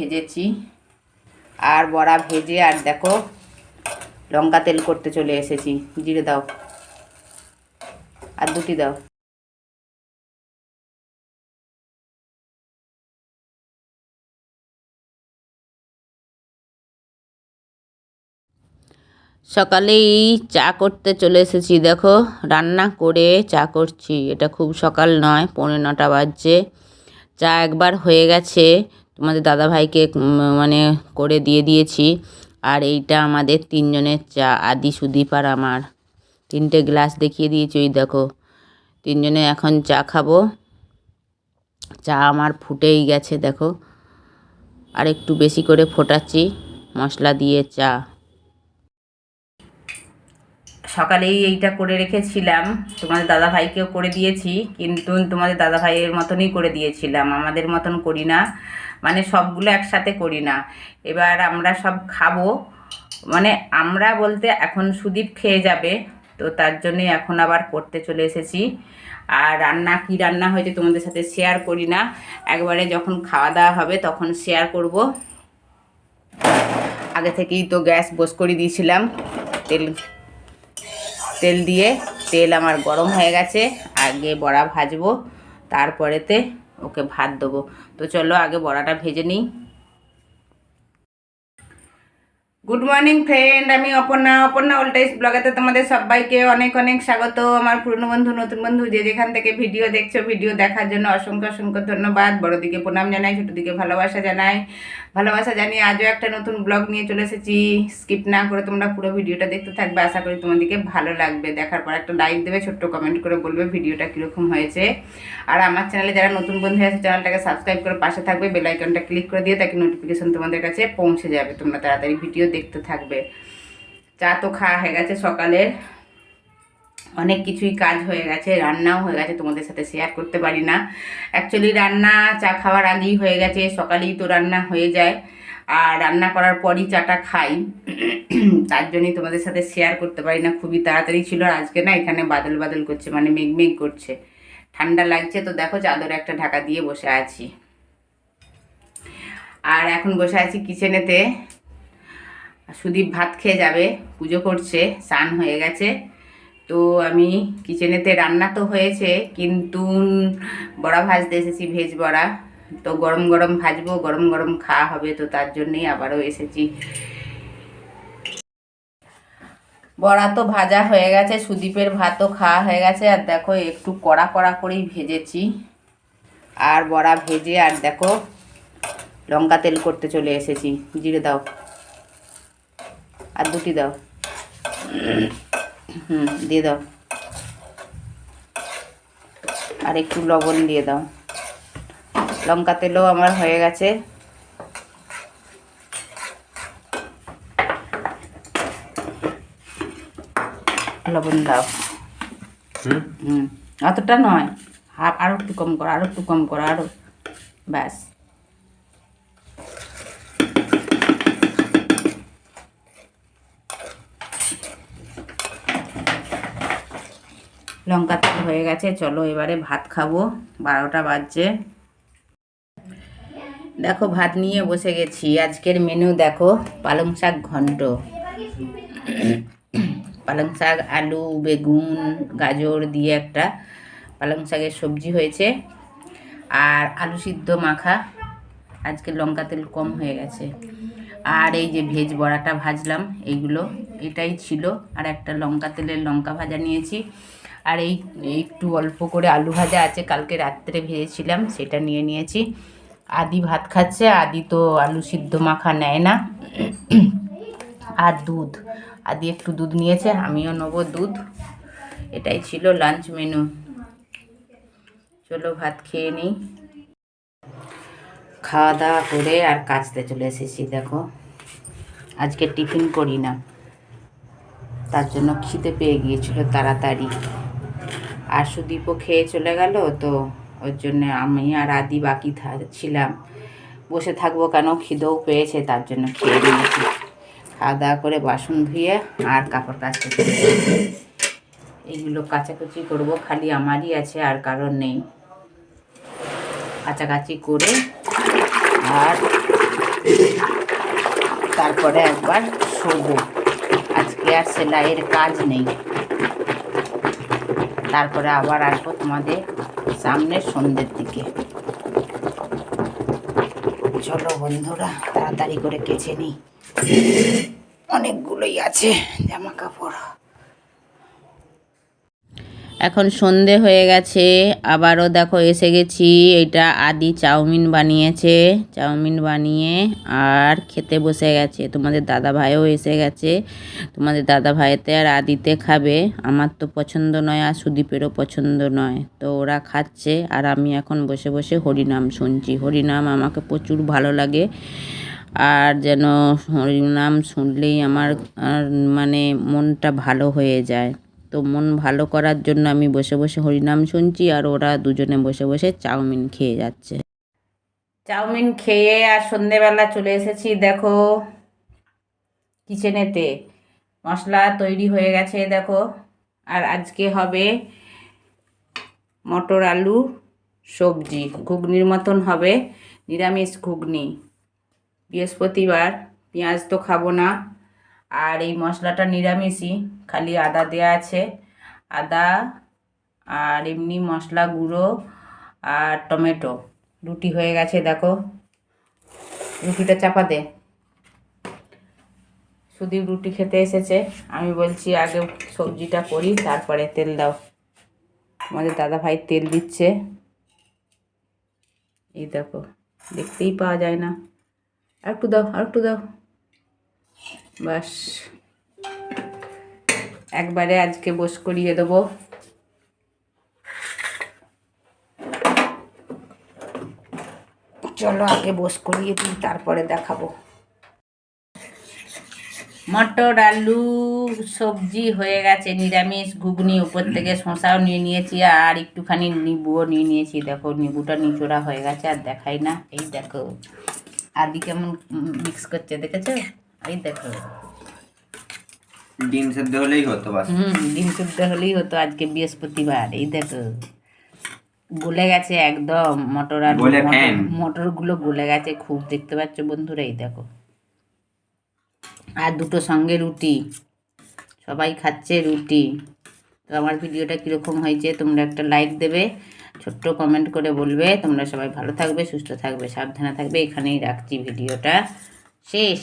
ভেজেছি, আর বড়া ভেজে আর দেখো লঙ্কা তেল করতে চলে এসেছি। জিরে দাও, আর দুটি দাও। সকালেই চা করতে চলে এসেছি, দেখো রান্না করে চা করছি। এটা খুব সকাল নয়, 9:45 বাজছে। চা একবার হয়ে গেছে, তোমাদের দাদাভাইকে মানে করে দিয়ে দিয়েছি। আর এইটা আমাদের 3 জনের চা, আদি, সুদীপ আর আমার। 3টে গ্লাস দেখিয়ে দিয়েছি, ওই দেখো 3 জনে এখন চা খাবো। চা আমার ফুটেই গেছে দেখো, আর একটু বেশি করে ফোটাচ্ছি মশলা দিয়ে চা। সকালেই এইটা করে রেখেছিলাম, তোমাদের দাদাভাইকেও করে দিয়েছি, কিন্তু তোমাদের দাদাভাইয়ের মতনই করে দিয়েছিলাম, আমাদের মতন করি না, মানে সবগুলো একসাথে করি না। এবার আমরা সব খাবো, মানে আমরা বলতে এখন সুদীপ খেয়ে যাবে, তো তার জন্যই এখন আবার করতে চলে এসেছি। আর রান্না কি রান্না হয়েছে তোমাদের সাথে শেয়ার করি না, একবারে যখন খাওয়া দাওয়া হবে তখন শেয়ার করব। আগে থেকেই তো গ্যাস বস করে দিয়েছিলাম, তেল দিয়ে, তেল আমার গরম হয়ে গেছে। আগে বড়া ভাজবো, তারপরেতে ওকে ভাত দেবো। তো চলো আগে বড়াটা ভেজে নিই। গুড মর্নিং ফ্রেন্ড, আমি অপর্ণা ওল্টাইস ব্লগেতে তোমাদের সবাইকে অনেক অনেক স্বাগত। আমার পুরনো বন্ধু, নতুন বন্ধু, যে যেখান থেকে ভিডিও দেখছো, ভিডিও দেখার জন্য অসংখ্য অসংখ্য ধন্যবাদ। বড়দিকে প্রণাম জানাই, ছোটোদিকে ভালোবাসা জানাই। ভালোবাসা জানিয়ে আজও একটা নতুন ব্লগ নিয়ে চলে এসেছি। স্কিপ না করে তোমরা পুরো ভিডিওটা দেখতে থাকবে, আশা করি তোমাদেরকে ভালো লাগবে। দেখার পর একটা লাইক দেবে, ছোট্ট কমেন্ট করে বলবে ভিডিওটা কীরকম হয়েছে। আর আমার চ্যানেলে যারা নতুন বন্ধু আছে, চ্যানেলটাকে সাবস্ক্রাইব করে পাশে থাকবে, বেল আইকনটা ক্লিক করে দিয়ে তাকে নোটিফিকেশন তোমাদের কাছে পৌঁছে যাবে, তোমরা তাড়াতাড়ি ভিডিও দেখতে থাকবে। চা তো খাওয়া হয়ে গেছে, সকালের অনেক কিছুই কাজ হয়ে গেছে, রান্নাও হয়ে গেছে, তোমাদের সাথে শেয়ার করতে পারি না। অ্যাকচুয়ালি রান্না চা খাওয়ার আগেই হয়ে গেছে, সকালেই তো রান্না হয়ে যায়, আর রান্না করার পরই চাটা খাই, তার জন্যই তোমাদের সাথে শেয়ার করতে পারি না। খুবই তাড়াতাড়ি ছিল, আর আজকে না এখানে বাদল বাদল করছে, মানে মেঘ করছে, ঠান্ডা লাগছে, তো দেখো চাদর একটা ঢাকা দিয়ে বসে আছি। আর এখন বসে আছি কিচেনেতে। সুদীপ ভাত খেয়ে যাবে, পুজো করছে, স্নান হয়ে গেছে, তো আমি কিচেনেতে। রান্না তো হয়েছে, কিন্তু বড়া ভাজতে এসেছি, ভেজ বড়া, তো গরম গরম ভাজবো, গরম গরম খাওয়া হবে, তো তার জন্যেই আবারও এসেছি। বড়া তো ভাজা হয়ে গেছে, সুদীপের ভাতও খাওয়া হয়ে গেছে, আর দেখো একটু কড়া কড়া করেই ভেজেছি। আর বড়া ভেজে আর দেখো লঙ্কা তেল করতে চলে এসেছি। জিরে দাও, আর দুটি দাও, দিয়ে দাও, আর একটু লবণ দিয়ে দাও। লঙ্কা তেলও আমার হয়ে গেছে। লবণ দাও, অতটা নয়, আরো একটু কম করো, আরো একটু কম করো, আরো, ব্যাস। লঙ্কা তেল হয়ে গেছে, চলো এবারে ভাত খাবো, 12টা বাজছে। দেখো ভাত নিয়ে বসে গেছি। আজকের মেনু দেখো, পালং শাক ঘন্ট, পালং শাক, আলু, বেগুন, গাজর দিয়ে একটা পালং শাকের সবজি হয়েছে, আর আলু সিদ্ধ মাখা। আজকে লঙ্কা তেল কম হয়ে গেছে। আর এই যে ভেজ বড়াটা ভাজলাম, এইগুলো, এটাই ছিল। আর একটা লঙ্কা তেলের লঙ্কা ভাজা নিয়েছি, আর এই একটু অল্প করে আলু ভাজা আছে, কালকে রাত্রে ভেজেছিলাম, সেটা নিয়ে নিয়েছি। আদি ভাত খাচ্ছে, আদি তো আলু সিদ্ধ মাখা নেয় না। আর দুধ, আদি একটু দুধ নিয়েছে, আমিও নেবো দুধ। এটাই ছিল লাঞ্চ মেনু। চলো ভাত খেয়ে নিই। খাওয়া দাওয়া করে আর কাচতে চলে এসেছি। দেখো আজকে টিফিন করি না, তার জন্য খিদে পেয়ে গিয়েছিল তাড়াতাড়ি, আর সুদীপও খেয়ে চলে গেল, তো ওর জন্য আমি আর আদি বাকি ছিলাম। বসে থাকবো কেন, খিদেও পেয়েছে, তার জন্য খেয়ে নিয়েছি। খাওয়া দাওয়া করে বাসন ধুয়ে আর কাপড় কাচতে চলে গেছি। এইগুলো কাচাকুচি করবো, খালি আমারই আছে, আর কারণ নেই। কাচাকাচি করে আর তারপরে একবার শোবো। আজকে আর সেলাইয়ের কাজ নেই। তারপরে আবার আসবো তোমাদের সামনে সন্ধ্যের দিকে। চলো বন্ধুরা, তাড়াতাড়ি করে কেচে নিই, অনেকগুলোই আছে জামা কাপড়। এখন সন্ধে হয়ে গেছে, আবারও দেখো এসে গেছি। এটা আদি চাউমিন বানিয়েছে, চাউমিন বানিয়ে আর খেতে বসে গেছে। তোমাদের দাদা ভাইও এসে গেছে। তোমাদের দাদা ভাইতে আর আদিতে খাবে, আমার তো পছন্দ নয় আর সুদীপেরও পছন্দ নয়, তো ওরা খাচ্ছে আর আমি এখন বসে বসে হরিনাম শুনছি। হরিনাম আমাকে প্রচুর ভালো লাগে, আর যেন হরিনাম শুনলেই আমার মানে মনটা ভালো হয়ে যায়। তো মন ভালো করার জন্য আমি বসে বসে হরিনাম শুনছি, আর ওরা দুজনে বসে বসে চাউমিন খেয়ে যাচ্ছে। চাউমিন খেয়ে আর সন্ধেবেলা চলে এসেছি দেখো কিচেনেতে। মশলা তৈরি হয়ে গেছে দেখো। আর আজকে হবে মটর আলু সবজি, ঘুগনির মতন হবে, নিরামিষ ঘুগনি। বৃহস্পতিবার, পেঁয়াজ তো খাবো না। আর এই মশলাটা নিরামিষই, খালি আদা দেওয়া আছে, আদা আর এমনি মশলা গুঁড়ো আর টমেটো। রুটি হয়ে গেছে দেখো, রুটিটা চাপা দে। সুদীপ রুটি খেতে এসেছে, আমি বলছি আগে সবজিটা করি তারপরে তেল দাও। আমাদের দাদা ভাই তেল দিচ্ছে, এই দেখো, দেখতেই পাওয়া যায় না। আর একটু দাও, আর একটু দাও, বাস। একবারে আজকে বস করিয়ে দেবো। চলো আগে বস করিয়ে দিই, তারপরে দেখাবো। মটর আলু সবজি হয়ে গেছে, নিরামিষ ঘুগনি। উপর থেকে শশাও নিয়ে নিয়েছি আর একটুখানি নিবুও নিয়ে নিয়েছি। দেখো নিবুটা নিচোড়া হয়ে গেছে, আর দেখাই না। এই দেখো আদি কেমন মিক্স করছে, দেখেছো? এই দেখো, ডিম সেদ্ধ হলেই হতো বাস। ডিম সেদ্ধ হলেই হতো আজকে বৃহস্পতিবার। এই দেখো গলে গেছে একদম মটর আলু, মটরগুলো গলে গেছে খুব, দেখতে পাচ্ছ বন্ধুরা? এই দেখো, আর দুটো সঙ্গে রুটি, সবাই খাচ্ছে রুটি। তো আমার ভিডিওটা কীরকম হয়েছে তোমরা একটা লাইক দেবে, ছোট্ট কমেন্ট করে বলবে। তোমরা সবাই ভালো থাকবে, সুস্থ থাকবে, সাবধানে থাকবে। এখানেই রাখছি, ভিডিওটা শেষ।